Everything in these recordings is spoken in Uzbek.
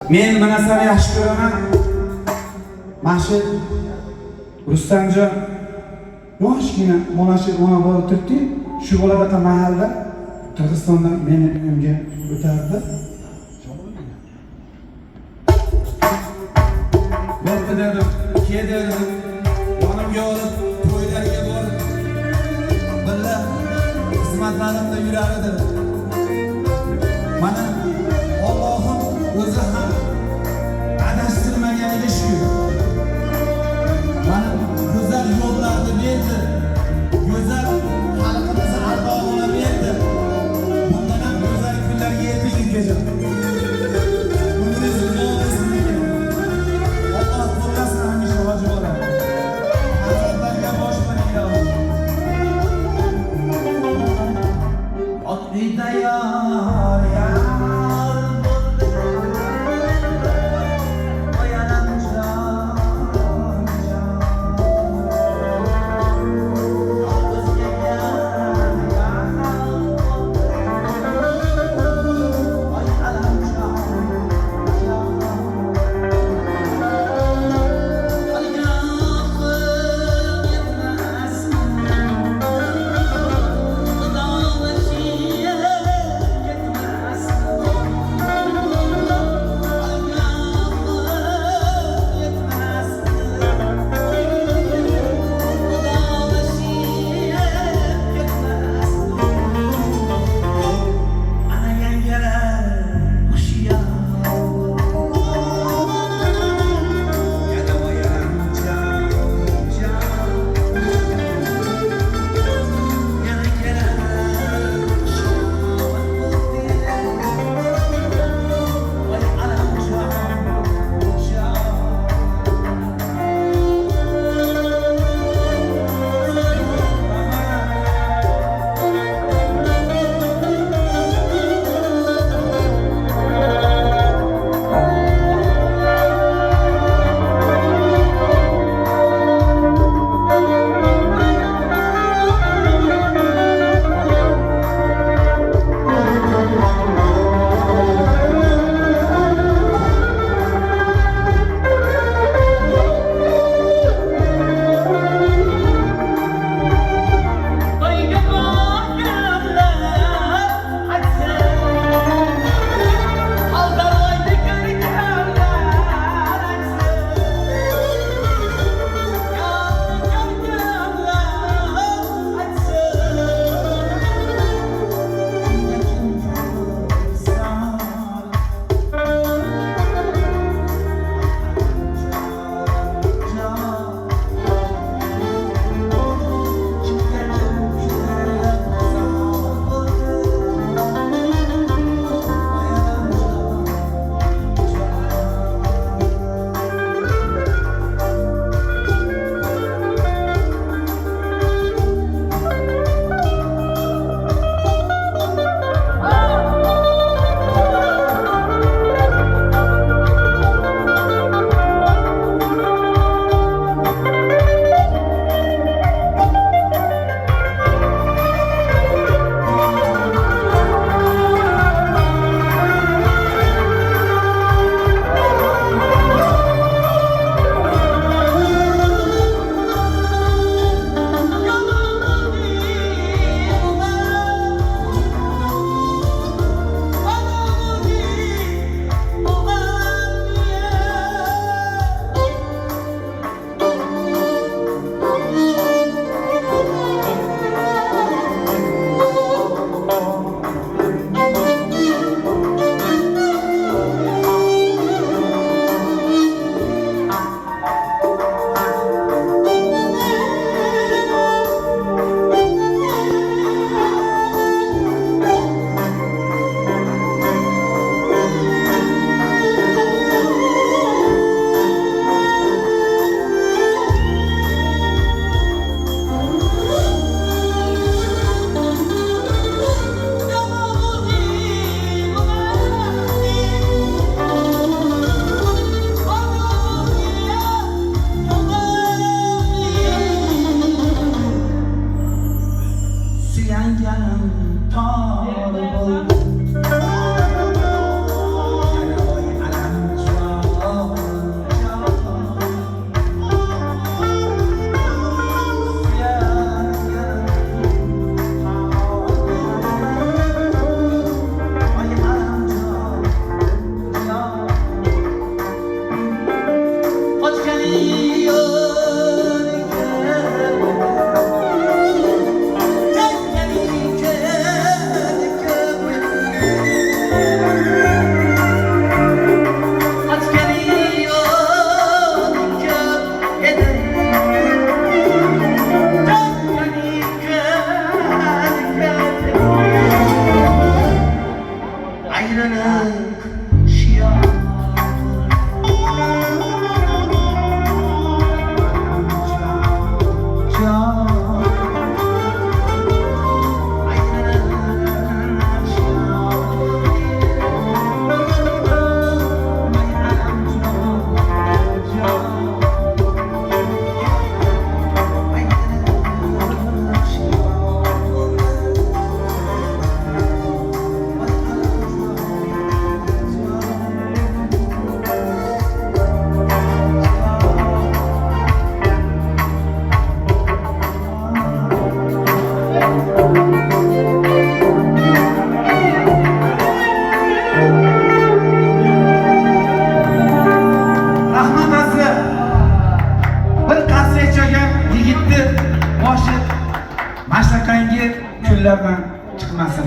Men bu narsani yaxshi ko'raman. Mana shu Rustamjon yoshgina mana shu ona bola turibdi. Shu boladaqa mahalla Qirg'izistondan meni uyimga o'tardi. Bo'pti dedim, dedim. Yonimga olib, to'ylarga borib, billa xizmatlarimda yurar edi. Mana Allohim o'zi ham adashtirmaganiga shukr. Mana go'zal yo'llarni berdi. Go'zal xalqimizni ardog'ini berdi. Bundan ham go'zal kunlarga yetkazing. Allah qo'llasin hamisha hoji bola. Hazratlarga bosh qo'ying ilohim. Otli tayyor ya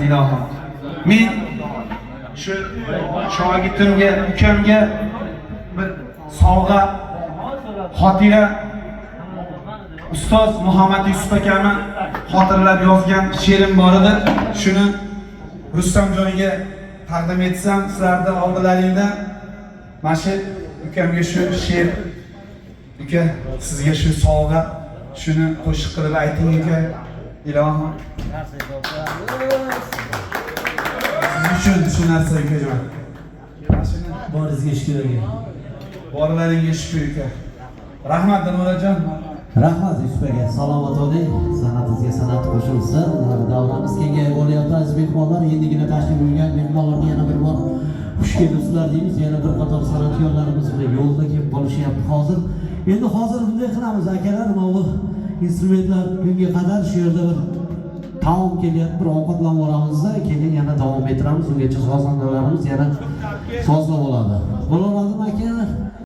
ilohim. Men shu shogirdimga, ukamga bir sovg'a xotira ustoz Muhammad Yusuf akani xotiralab yozgan she'rim bor edi. Shuni Rustamjonga taqdim etsam, sizlarda oldilaringda mana shu ukamga shu she'r, uka sizga shu sovg'a, shuni qo'shiq qilib ayting uka. Ilohim. Siz uchun shu narsa ukajon. Boringizga shukur aka. Borlaringga shukur uka. Rahmat Nurajon. Rahmat Yusuf aka, salomat bo'ling. Sanatingizga sanat qo'shilsin. Davramiz kengayib bo'lyapti aziz mehmonlar. Endigina tashkil bo'lgan mehmonlarga yana bir bor xush kelibsizlar deymiz. Yana bir qator san'atkorlarimiz bilan yo'lda kelib bo'lishyapti hozir. Endi hozir bunday qilamiz akalar, mana bu instrumentlar bunga qadar shu yerda bir taom kelyapti, bir ovqatlanib oramizda, keyin yana davom ettiramiz. Ungacha sozandalarimiz yana sozlab oladi. Bo'ladimi akalar?